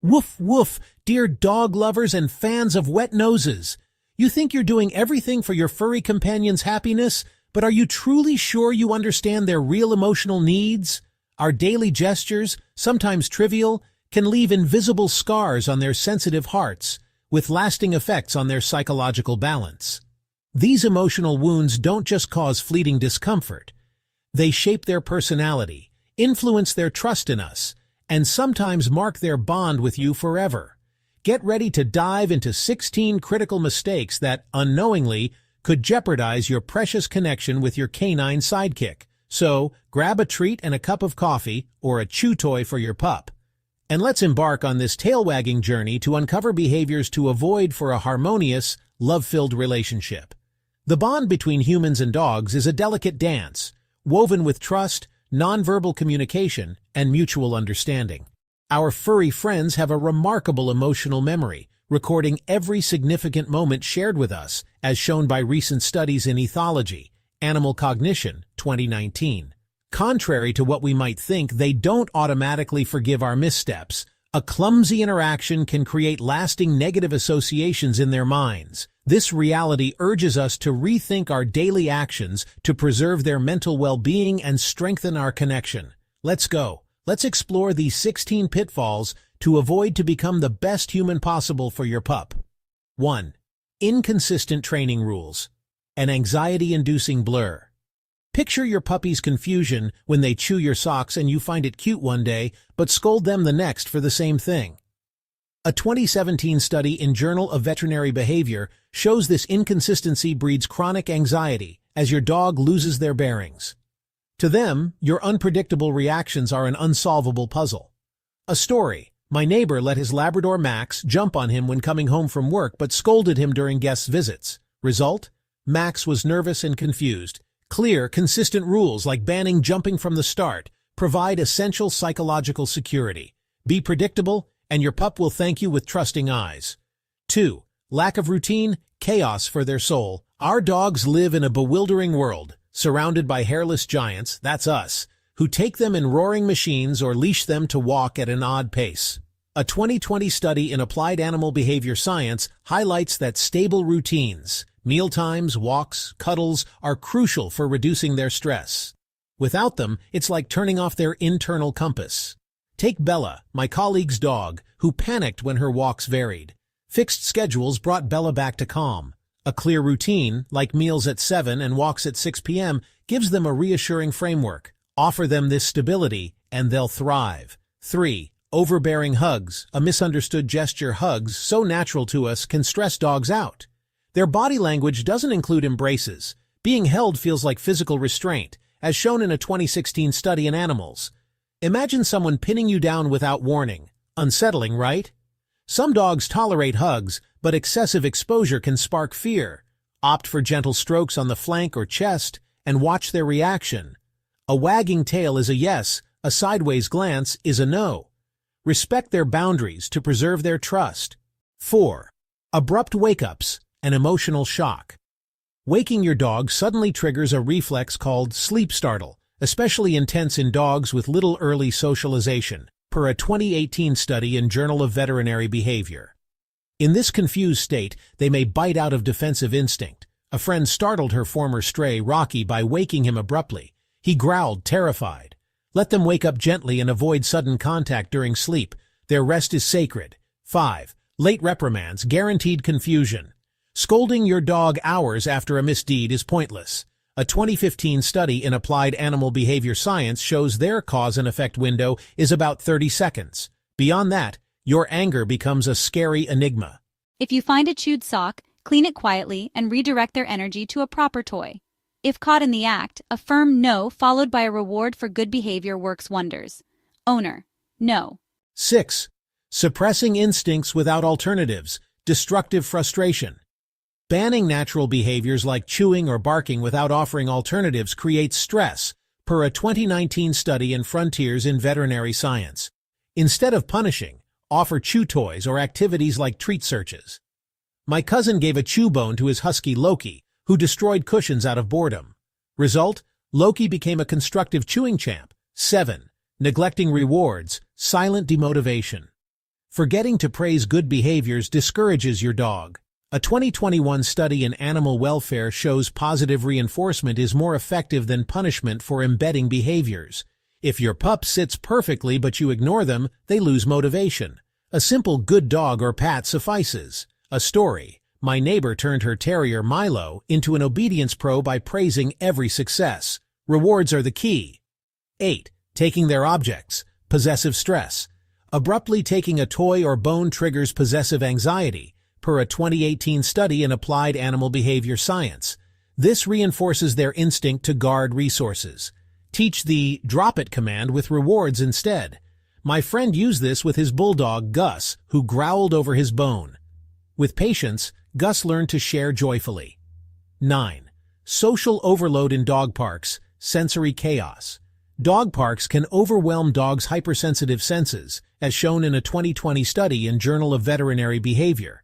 Woof woof, dear dog lovers and fans of wet noses. You think you're doing everything for your furry companion's happiness, but are you truly sure you understand their real emotional needs? Our daily gestures, sometimes trivial, can leave invisible scars on their sensitive hearts, with lasting effects on their psychological balance. These emotional wounds don't just cause fleeting discomfort. They shape their personality, influence their trust in us, and sometimes mark their bond with you forever. Get ready to dive into 16 critical mistakes that, unknowingly, could jeopardize your precious connection with your canine sidekick. So, grab a treat and a cup of coffee, or a chew toy for your pup. And let's embark on this tail-wagging journey to uncover behaviors to avoid for a harmonious, love-filled relationship. The bond between humans and dogs is a delicate dance, woven with trust, nonverbal communication, and mutual understanding. Our furry friends have a remarkable emotional memory, recording every significant moment shared with us, as shown by recent studies in ethology, Animal Cognition, 2019. Contrary to what we might think, they don't automatically forgive our missteps. A clumsy interaction can create lasting negative associations in their minds. This reality urges us to rethink our daily actions to preserve their mental well-being and strengthen our connection. Let's go. Let's explore these 16 pitfalls to avoid to become the best human possible for your pup. 1. Inconsistent training rules. An anxiety-inducing blur. Picture your puppy's confusion when they chew your socks and you find it cute one day, but scold them the next for the same thing. A 2017 study in Journal of Veterinary Behavior shows this inconsistency breeds chronic anxiety as your dog loses their bearings. To them, your unpredictable reactions are an unsolvable puzzle. A story. My neighbor let his Labrador Max jump on him when coming home from work but scolded him during guest visits. Result? Max was nervous and confused. Clear, consistent rules like banning jumping from the start provide essential psychological security. Be predictable, and your pup will thank you with trusting eyes. 2. Lack of routine, chaos for their soul. Our dogs live in a bewildering world, surrounded by hairless giants, that's us, who take them in roaring machines or leash them to walk at an odd pace. A 2020 study in Applied Animal Behavior Science highlights that stable routines, mealtimes, walks, cuddles, are crucial for reducing their stress. Without them, it's like turning off their internal compass. Take Bella, my colleague's dog, who panicked when her walks varied. Fixed schedules brought Bella back to calm. A clear routine, like meals at 7 and walks at 6 p.m., gives them a reassuring framework. Offer them this stability, and they'll thrive. 3. Overbearing hugs. A misunderstood gesture. Hugs, so natural to us, can stress dogs out. Their body language doesn't include embraces. Being held feels like physical restraint, as shown in a 2016 study in animals. Imagine someone pinning you down without warning. Unsettling, right? Some dogs tolerate hugs, but excessive exposure can spark fear. Opt for gentle strokes on the flank or chest, and watch their reaction. A wagging tail is a yes, a sideways glance is a no. Respect their boundaries to preserve their trust. 4. Abrupt wake-ups. An emotional shock. Waking your dog suddenly triggers a reflex called sleep startle, especially intense in dogs with little early socialization, per a 2018 study in Journal of Veterinary Behavior. In this confused state, they may bite out of defensive instinct. A friend startled her former stray, Rocky, by waking him abruptly. He growled, terrified. Let them wake up gently and avoid sudden contact during sleep. Their rest is sacred. 5. Late reprimands, guaranteed confusion. Scolding your dog hours after a misdeed is pointless. A 2015 study in Applied Animal Behavior Science shows their cause and effect window is about 30 seconds. Beyond that, your anger becomes a scary enigma. If you find a chewed sock, clean it quietly and redirect their energy to a proper toy. If caught in the act, a firm no followed by a reward for good behavior works wonders. Owner: no. 6. Suppressing instincts without alternatives. Destructive frustration. Banning natural behaviors like chewing or barking without offering alternatives creates stress, per a 2019 study in Frontiers in Veterinary Science. Instead of punishing, offer chew toys or activities like treat searches. My cousin gave a chew bone to his husky Loki, who destroyed cushions out of boredom. Result: Loki became a constructive chewing champ. 7. Neglecting rewards, silent demotivation. Forgetting to praise good behaviors discourages your dog. A 2021 study in animal welfare shows positive reinforcement is more effective than punishment for embedding behaviors. If your pup sits perfectly but you ignore them, they lose motivation. A simple good dog or pat suffices. A story. My neighbor turned her terrier Milo into an obedience pro by praising every success. Rewards are the key. 8. Taking their objects. Possessive stress. Abruptly taking a toy or bone triggers possessive anxiety, per a 2018 study in applied animal behavior science. This reinforces their instinct to guard resources. Teach the drop it command with rewards instead. My friend used this with his bulldog, Gus, who growled over his bone. With patience, Gus learned to share joyfully. 9. Social overload in dog parks. Sensory chaos. Dog parks can overwhelm dogs' hypersensitive senses, as shown in a 2020 study in Journal of Veterinary Behavior.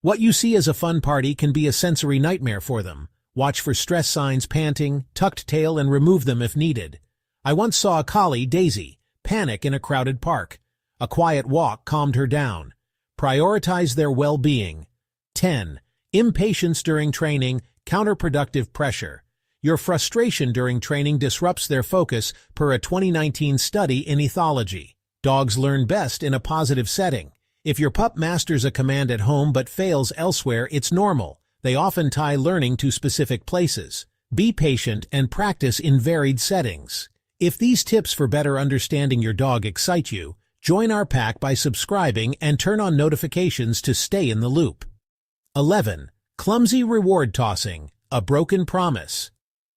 What you see as a fun party can be a sensory nightmare for them. Watch for stress signs, panting, tucked tail, and remove them if needed. I once saw a collie, Daisy, panic in a crowded park. A quiet walk calmed her down. Prioritize their well-being. 10. Impatience during training, counterproductive pressure. Your frustration during training disrupts their focus, per a 2019 study in ethology. Dogs learn best in a positive setting. If your pup masters a command at home but fails elsewhere, it's normal. They often tie learning to specific places. Be patient and practice in varied settings. If these tips for better understanding your dog excite you, join our pack by subscribing and turn on notifications to stay in the loop. 11. Clumsy reward tossing, a broken promise.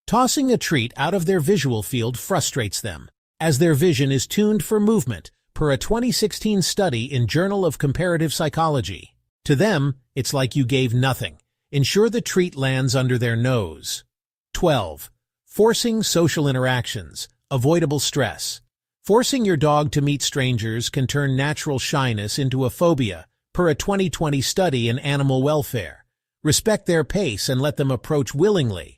Tossing a treat out of their visual field frustrates them, as their vision is tuned for movement, per a 2016 study in Journal of Comparative Psychology. To them, it's like you gave nothing. Ensure the treat lands under their nose. 12. Forcing social interactions, avoidable stress. Forcing your dog to meet strangers can turn natural shyness into a phobia, per a 2020 study in animal welfare. Respect their pace and let them approach willingly.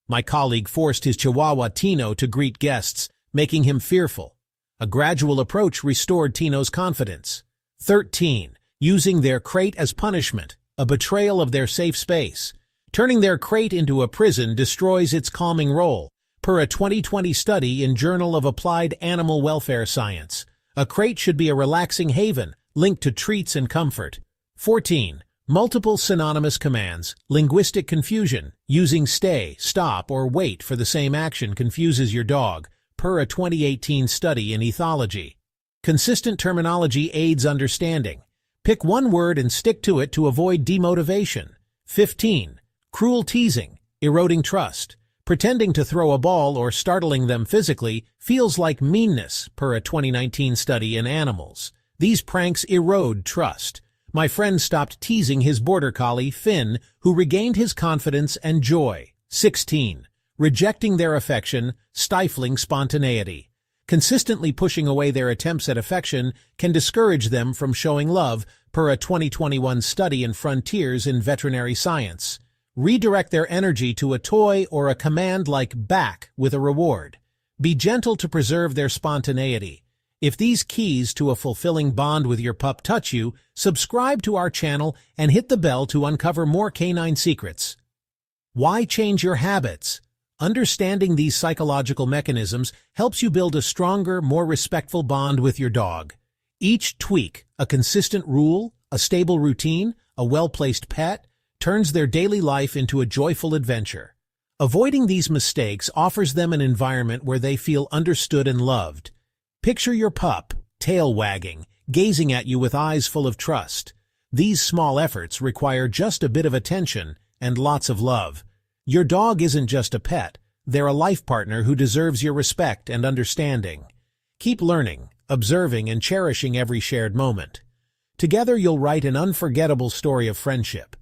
My colleague forced his Chihuahua Tino to greet guests, making him fearful. A gradual approach restored Tino's confidence. 13. Using their crate as punishment, a betrayal of their safe space. Turning their crate into a prison destroys its calming role, per a 2020 study in Journal of Applied Animal Welfare Science. A crate should be a relaxing haven, linked to treats and comfort. 14. Multiple synonymous commands. Linguistic confusion. Using stay, stop, or wait for the same action confuses your dog, per a 2018 study in ethology. Consistent terminology aids understanding. Pick one word and stick to it to avoid demotivation. 15. Cruel teasing, eroding trust. Pretending to throw a ball or startling them physically feels like meanness, per a 2019 study in Animals. These pranks erode trust. My friend stopped teasing his border collie, Finn, who regained his confidence and joy. 16. Rejecting their affection, stifling spontaneity. Consistently pushing away their attempts at affection can discourage them from showing love, per a 2021 study in Frontiers in Veterinary Science. Redirect their energy to a toy or a command like back with a reward. Be gentle to preserve their spontaneity. If these keys to a fulfilling bond with your pup touch you, subscribe to our channel and hit the bell to uncover more canine secrets. Why change your habits? Understanding these psychological mechanisms helps you build a stronger, more respectful bond with your dog. Each tweak, a consistent rule, a stable routine, a well-placed pet, turns their daily life into a joyful adventure. Avoiding these mistakes offers them an environment where they feel understood and loved. Picture your pup, tail wagging, gazing at you with eyes full of trust. These small efforts require just a bit of attention and lots of love. Your dog isn't just a pet, they're a life partner who deserves your respect and understanding. Keep learning, observing, and cherishing every shared moment. Together you'll write an unforgettable story of friendship.